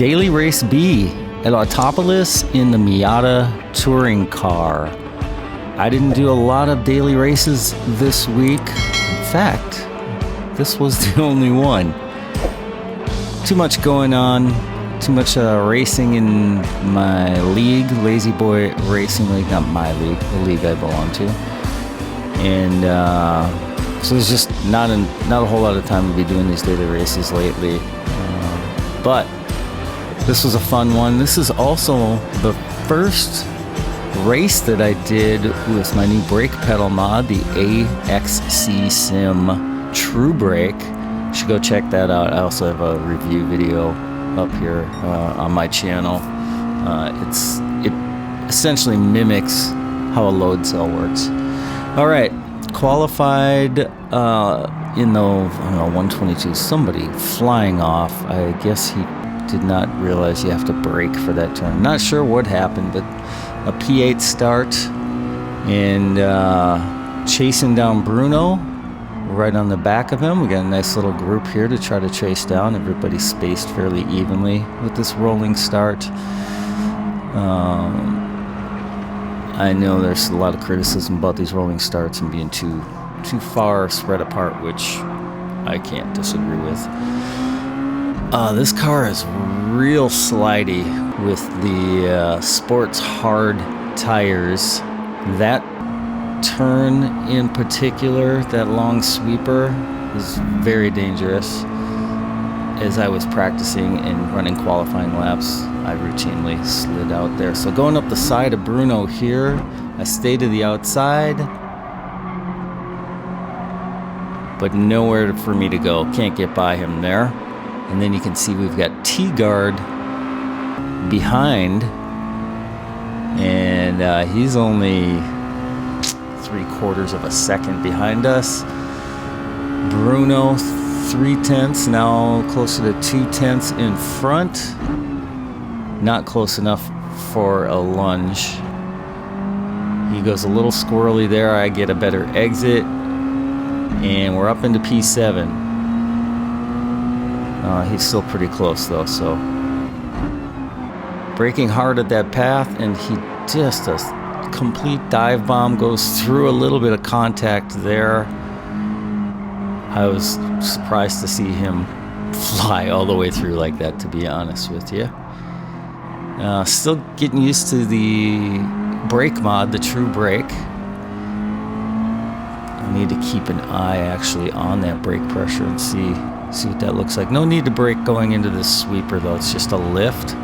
Daily Race B at Autopolis in the Miata Touring car. I didn't do a lot of daily races this week. In fact, this was the only one. Too much going on, too much racing in my league, Lazy Boy Racing League, not my league, the league I belong to. And so there's just not a whole lot of time to be doing these daily races lately. But this was a fun one. This is also the first race that I did with my new brake pedal mod, the AXC Truebrake. You should go check that out. I also have a review video up here on my channel. It essentially mimics how a load cell works. All right, qualified in the 122. Somebody flying off. I guess he did not realize you have to brake for that turn. Not sure what happened, but a P8 start and chasing down Bruno right on the back of him. We got a nice little group here to try to chase down. Everybody's spaced fairly evenly with this rolling start. I know there's a lot of criticism about these rolling starts and being too far spread apart, which I can't disagree with. This car is real slidey with the sports hard tires. That turn in particular, that long sweeper, is very dangerous. As I was practicing and running qualifying laps, I routinely slid out there. So going up the side of Bruno here, I stay to the outside, but nowhere for me to go. Can't get by him there. And then you can see we've got Tgard behind, and he's only 3/4 of a second behind us. Bruno 3/10, now closer to 2/10 in front. Not close enough for a lunge. He goes a little squirrely there. I get a better exit, and we're up into P7. He's still pretty close though, so braking hard at that path, and he just a complete dive bomb, goes through a little bit of contact there. I was surprised to see him fly all the way through like that, to be honest with you. Still getting used to the brake mod, the Truebrake. I need to keep an eye actually on that brake pressure and see what that looks like. No need to brake going into this sweeper though, it's just a lift.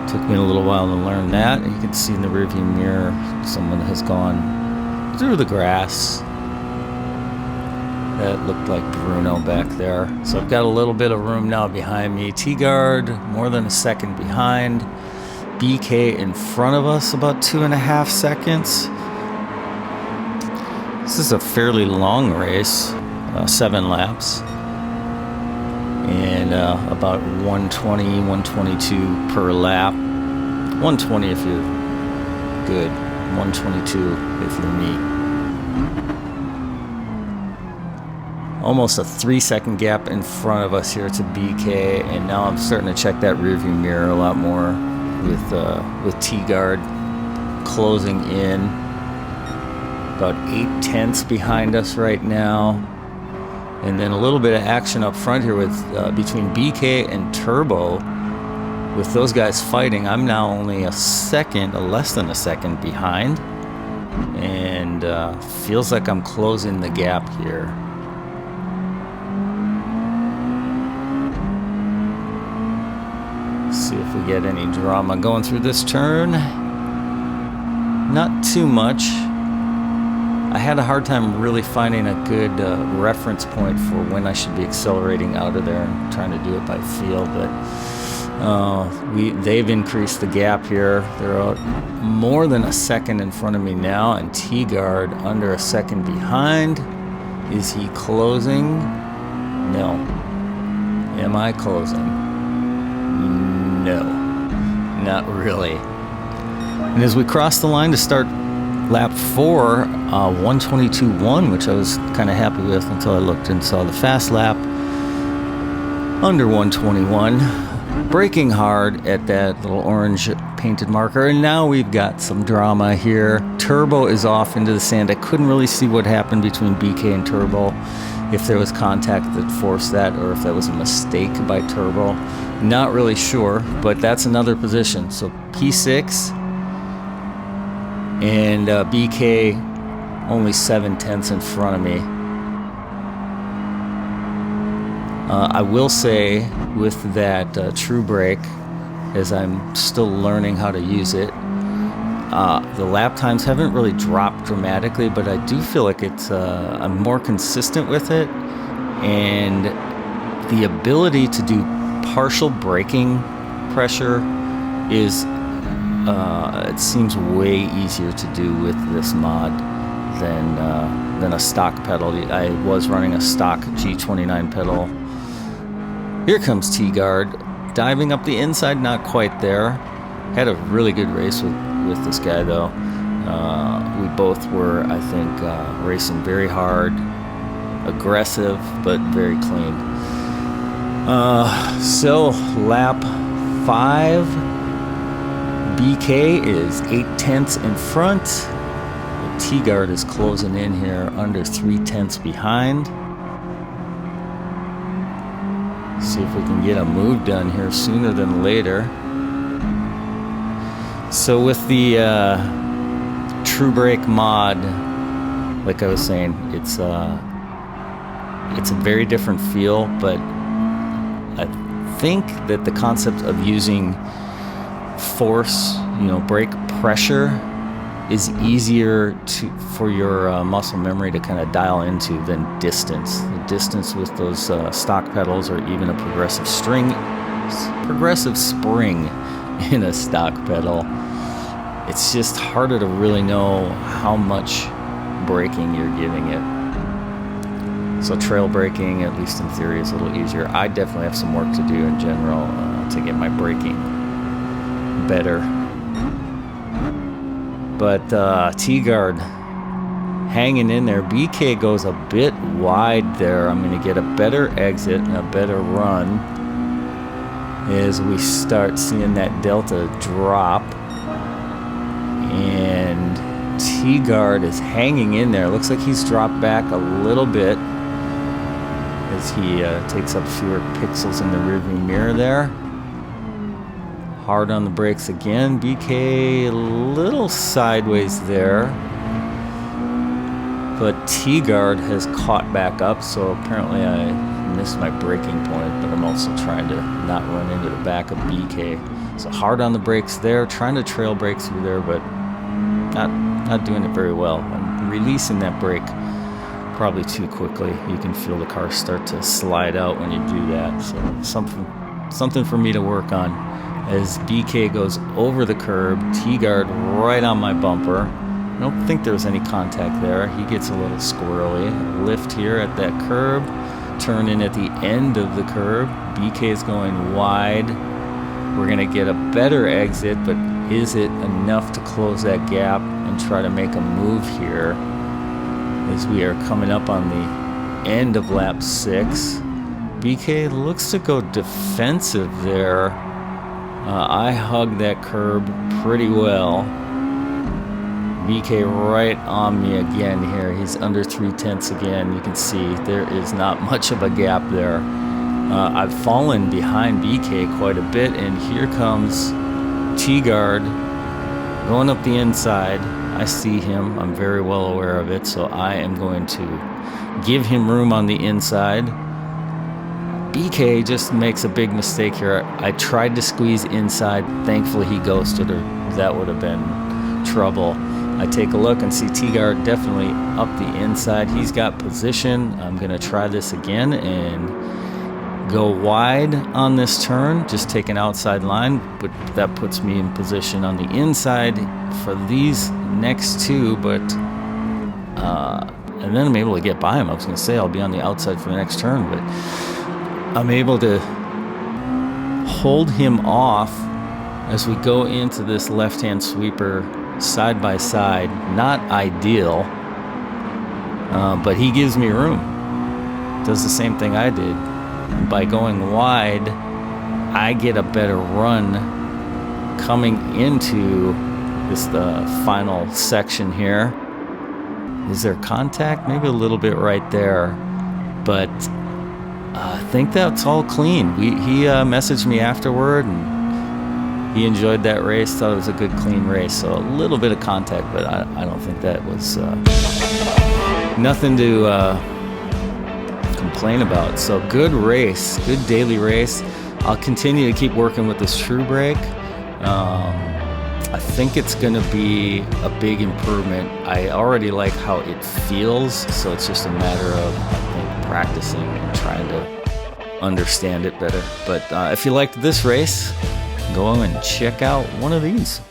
Took me a little while to learn that. You can see in the rearview mirror someone has gone through the grass. That looked like Bruno back there. So I've got a little bit of room now behind me. Tgard more than a second behind. BK in front of us about 2.5 seconds. This is a fairly long race, 7 laps. And about 120, 122 per lap. 120 if you're good, 122 if you're me. Almost a 3-second gap in front of us here to BK, and now I'm starting to check that rearview mirror a lot more with Tgard closing in. About 8/10 behind us right now. And then a little bit of action up front here with between BK and Turbo. With those guys fighting, I'm now only less than a second behind. And feels like I'm closing the gap here. See if we get any drama going through this turn. Not too much. I had a hard time really finding a good reference point for when I should be accelerating out of there and trying to do it by feel, but they've increased the gap here. They're more than a second in front of me now, and Tgard under a second behind. Is he closing? No. Am I closing? No, not really. And as we cross the line to start lap 4, 122.1, which I was kind of happy with until I looked and saw the fast lap under 121. braking hard at that little orange painted marker, and now we've got some drama here. Turbo is off into the sand. I couldn't really see what happened between BK and Turbo, if there was contact that forced that or if that was a mistake by Turbo. Not really sure, but that's another position. So P6 and BK only 7/10 in front of me. I will say with that Truebrake, as I'm still learning how to use it, the lap times haven't really dropped dramatically, but I do feel like I'm more consistent with it, and the ability to do partial braking pressure is it seems way easier to do with this mod than a stock pedal. I was running a stock G29 pedal. Here comes Tgard, diving up the inside, not quite there. Had a really good race with this guy though. We both were, I think, racing very hard, aggressive, but very clean. So lap 5, BK is 8/10 in front. Tgard is closing in here under 3/10 behind. See if we can get a move done here sooner than later. So with the Truebrake mod, like I was saying, it's a very different feel, but I think that the concept of using force, brake pressure, is easier for your muscle memory to kind of dial into than distance. The distance with those stock pedals, or even a progressive spring in a stock pedal, it's just harder to really know how much braking you're giving it. So trail braking, at least in theory, is a little easier. I definitely have some work to do in general to get my braking better. But Tgard hanging in there. BK goes a bit wide there. I'm going to get a better exit and a better run as we start seeing that delta drop. And Tgard is hanging in there. Looks like he's dropped back a little bit as he takes up fewer pixels in the rearview mirror there. Hard on the brakes again. BK a little sideways there, but Tgard has caught back up, so apparently I missed my braking point, but I'm also trying to not run into the back of BK. So hard on the brakes there, trying to trail brake through there, but not doing it very well. I'm releasing that brake probably too quickly. You can feel the car start to slide out when you do that, so something for me to work on. As BK goes over the curb, Tgard right on my bumper. I don't think there was any contact there. He gets a little squirrely. Lift here at that curb, turn in at the end of the curb. BK is going wide. We're going to get a better exit, but is it enough to close that gap and try to make a move here as we are coming up on the end of lap 6. BK looks to go defensive there. I hugged that curb pretty well. BK right on me again here. He's under 3/10 again. You can see there is not much of a gap there. I've fallen behind BK quite a bit, and here comes Tgard going up the inside. I see him. I'm very well aware of it, so I am going to give him room on the inside. BK just makes a big mistake here. I tried to squeeze inside. Thankfully, he ghosted, or that would have been trouble. I take a look and see Tgard definitely up the inside. He's got position. I'm going to try this again and go wide on this turn, just take an outside line, but that puts me in position on the inside for these next two, but and then I'm able to get by him. I was going to say I'll be on the outside for the next turn, but I'm able to hold him off as we go into this left-hand sweeper side by side. Not ideal, but he gives me room. Does the same thing I did. By going wide, I get a better run coming into the final section here. Is there contact? Maybe a little bit right there, but I think that's all clean. He messaged me afterward, and he enjoyed that race, thought it was a good, clean race. So a little bit of contact, but I don't think that was nothing to complain about. So good race, good daily race. I'll continue to keep working with this Truebrake. I think it's going to be a big improvement. I already like how it feels, so it's just a matter of, I think, practicing and trying to understand it better. But if you liked this race, go and check out one of these.